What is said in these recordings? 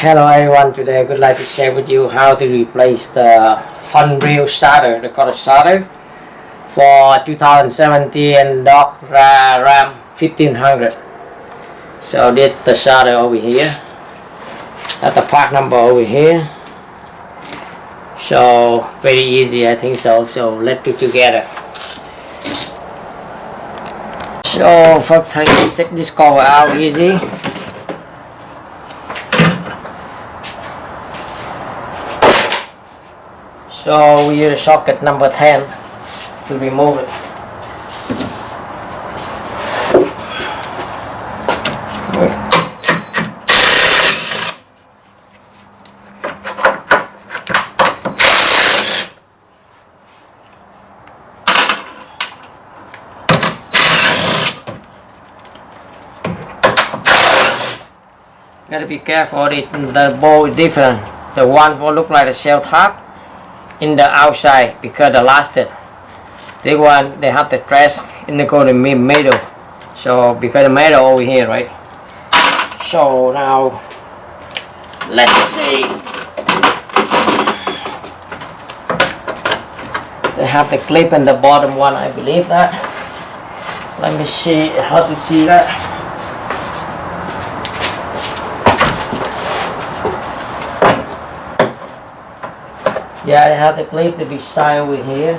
Hello everyone, today I would like to share with you how to replace the front rail starter, the color starter for 2017 Dodge Ram 1500. So this is the starter over here. That's the part number over here. So very easy, I think so. So let's do together. So first thing, take this cover out easy. So we use socket number 10 to remove it. Gotta be careful, the bolt is different. The one will look like a shell top in the outside because the lasted. This one they have the trash in the golden middle. So because the metal over here, right? So now let's see. They have the clip in the bottom one, I believe that. Let me see how to see that. Yeah, they have the clip to be side over here.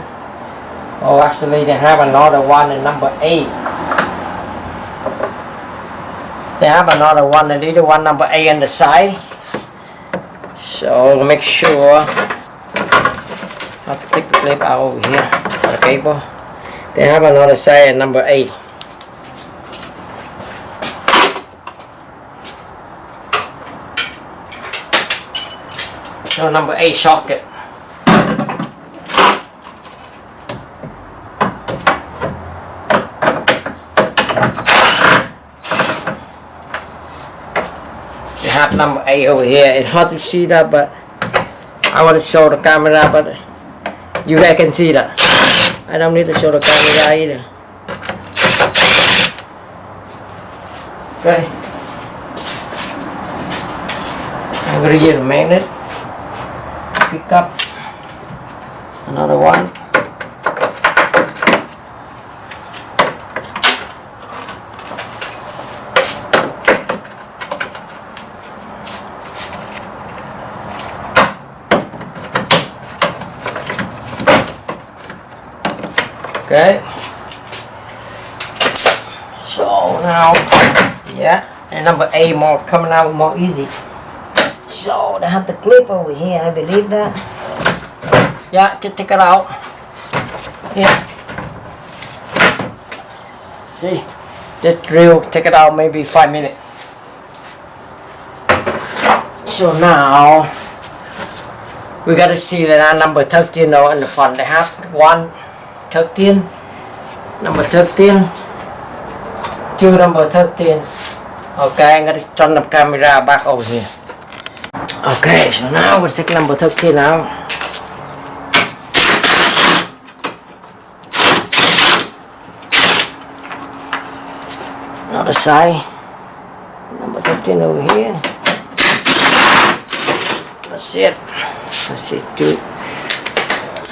Oh, actually they have another one in number 8. They have another one, and the one number 8 on the side. So make sure. I have to take the clip out over here for the cable. They have another side at number 8. So number 8 socket. Have number 8 over here. It's hard to see that, but I want to show the camera, but you guys can see that. I don't need to show the camera either. Okay. I'm going to use a magnet. Pick up another one. Okay, so now, yeah, and number 8 more coming out more easy. So they have the clip over here, I believe that. Yeah, just take it out. Yeah. See, this drill, take it out maybe 5 minutes. So now, we got to see that number 13 though in the front. They have 13, number 13, 2 number 13. Okay, I'm gonna turn the camera back over here. Okay, so now we'll take number 13 out. Another side, number 13 over here. That's it. That's it too.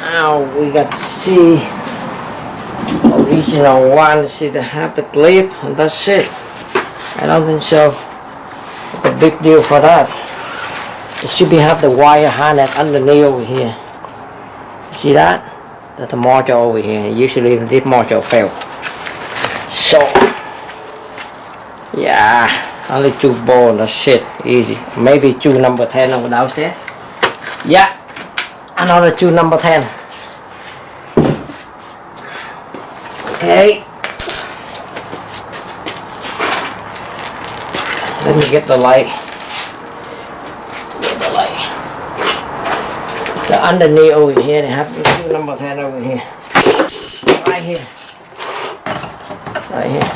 Now we got to see original one. See, they have the clip, and that's it. I don't think so. It's a big deal for that. It should be have the wire harness underneath over here. See that? That's the module over here. Usually this module fail. So yeah, only 2 bolts. That's it. Easy. Maybe 2 number 10 over downstairs. Yeah, another 2 number 10. Okay, let me get the light. Get the light. The underneath over here, they have the number 10 over here. Right here. Right here.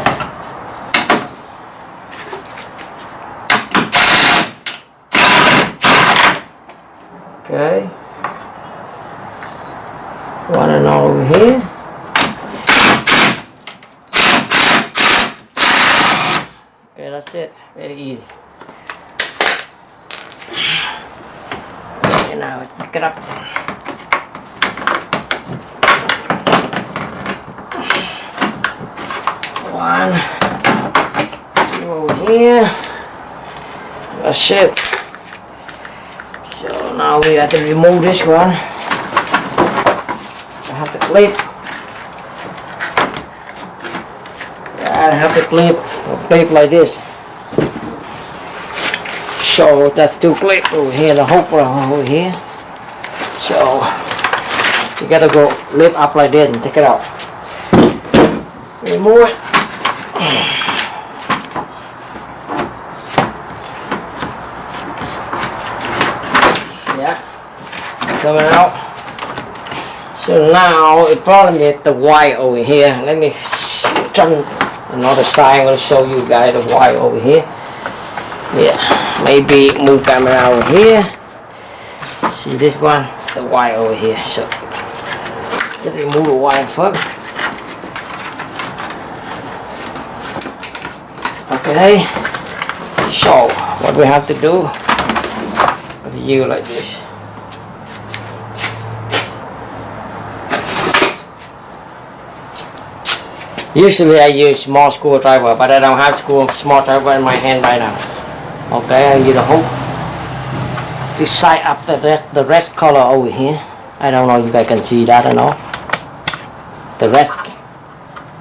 Okay. One and all over here. Okay, that's it. Very easy. now pick it up. One, two over here. That's it. So now we have to remove this one. I have the clip. I have the clip like this. So that's two clips over here, the hook over here. So you gotta go lift up like this and take it out. Remove it. Yeah, coming out. So now it probably is the wire over here. Let me turn another side. I'm going to show you guys the wire over here. Yeah, maybe move camera over here. See this one, the wire over here. So just remove the wire first. Okay. So what we have to do? You like this. Usually I use small screwdriver, but I don't have small screwdriver in my hand right now. Okay, I use the hook to sight up the rest color over here. I don't know if you guys can see that or not. The rest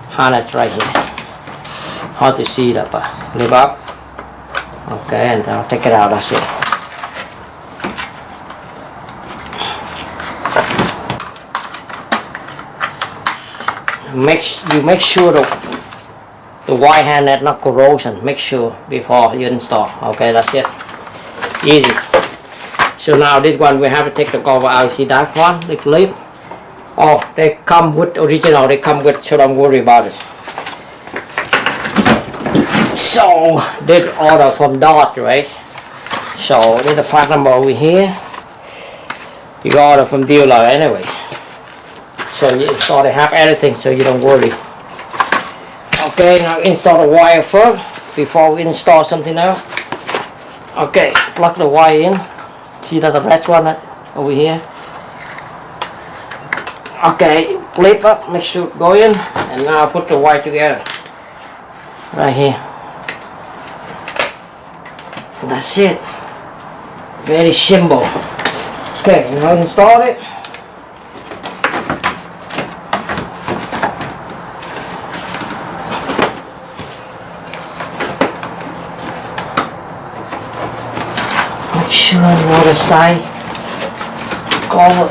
harness right here. Hard to see that, but lift up. Okay, and I'll take it out. That's it. Make sure the wire harness not corrosion. Make sure before you install. Okay, that's it. Easy. So now this one we have to take the cover out. See that one, the clip. Oh, they come with original. They come with, so don't worry about it. So they order from Dot, right? So there's the part number over here. You got order from dealer anyway. So you install, they have everything, so you don't worry. Okay, now install the wire first before we install something else. Okay, plug the wire in. See that the rest one over here. Okay, flip up, make sure it go in, and now put the wire together. Right here. That's it. Very simple. Okay, now install it. Make sure the other side cover.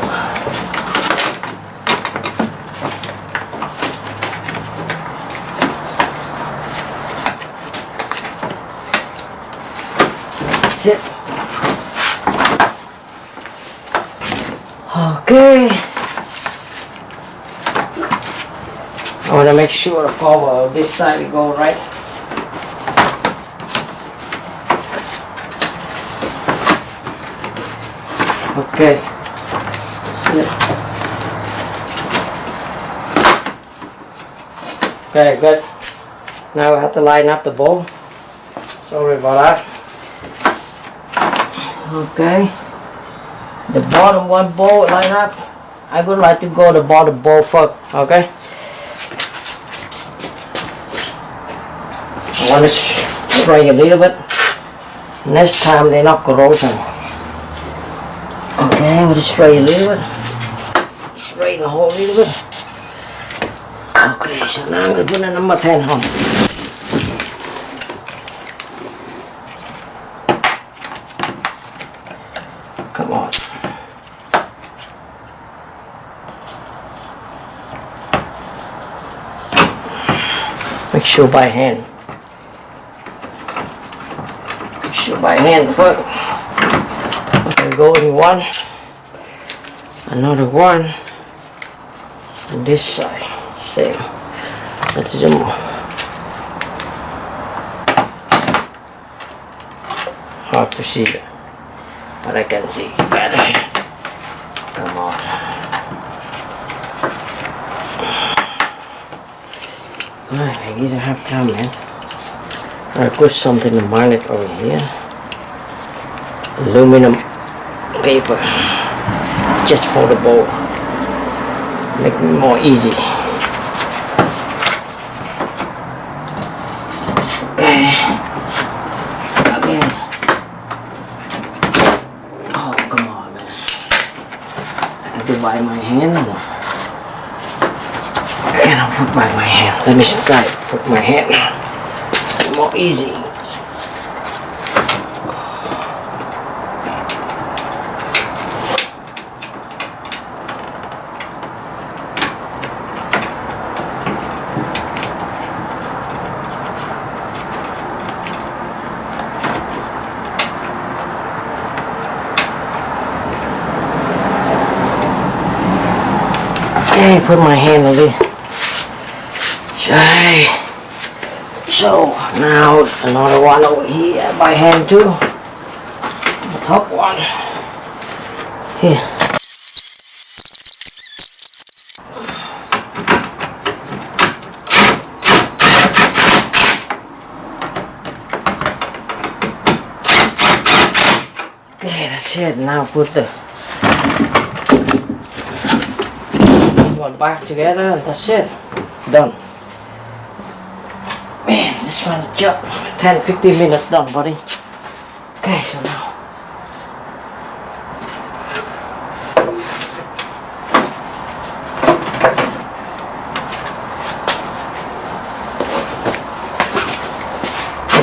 That's it. Okay. I want to make sure the cover of this side will go right. Okay. Okay, good. Now we have to line up the bowl. Sorry about that. Okay. The bottom one bowl line up. I would like to go the bottom bowl first. Okay. I want to spray a little bit. Next time they're not corrosion. Okay, I'm going to spray a little bit. Spray the whole little bit. Okay, so now I'm going to put the number 10 on. Come on. Make sure by hand. Make sure by hand first. Okay, go in one. Another one. And this side. Same. Let's zoom. Hard to see it, but I can see better. Come on. Alright, I need to have time, man. I put something to magnet over here. Aluminum paper. just foldable, make it more easy. Okay, again. Oh, come on, man. I can do by my hand. I cannot put by my hand. Let me try it. Put my hand. More easy. Okay, put my hand on it. Okay. So now another one over here by hand too. The top one. Here. Okay, that's it. Now put the one back together and that's it. Done. Man, this one job 10-15 minutes done, buddy. Okay, so now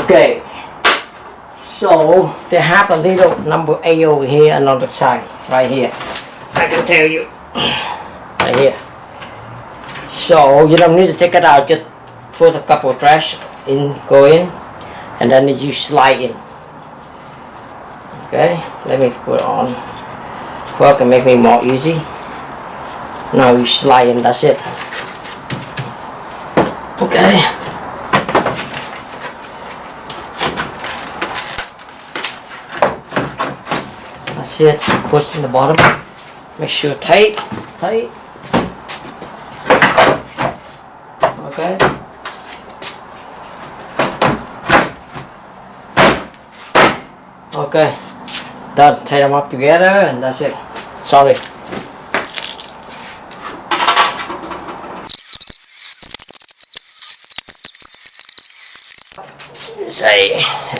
okay, so they have a little number 8 over here and on the side, right here. I can tell you, right here. So you don't need to take it out, just put a couple of trash in, go in, and then you slide in. Okay, let me put it on. Well, can make me more easy. Now you slide in, that's it. Okay. That's it. Push in the bottom. Make sure tight. Okay. Okay. Done. Tie them up together and that's it. Sorry.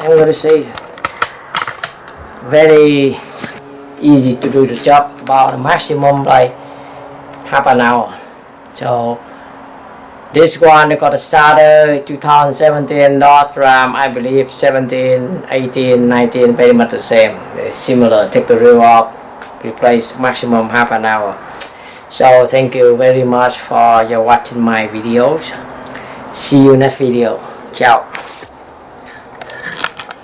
I'm going to say very easy to do the job, about a maximum like half an hour. So this one I got a starter 2017 dot RAM, I believe 17, 18, 19, very much the same. It's similar. Take the reel off, replace maximum half an hour. So thank you very much for your watching my videos. See you next video. Ciao.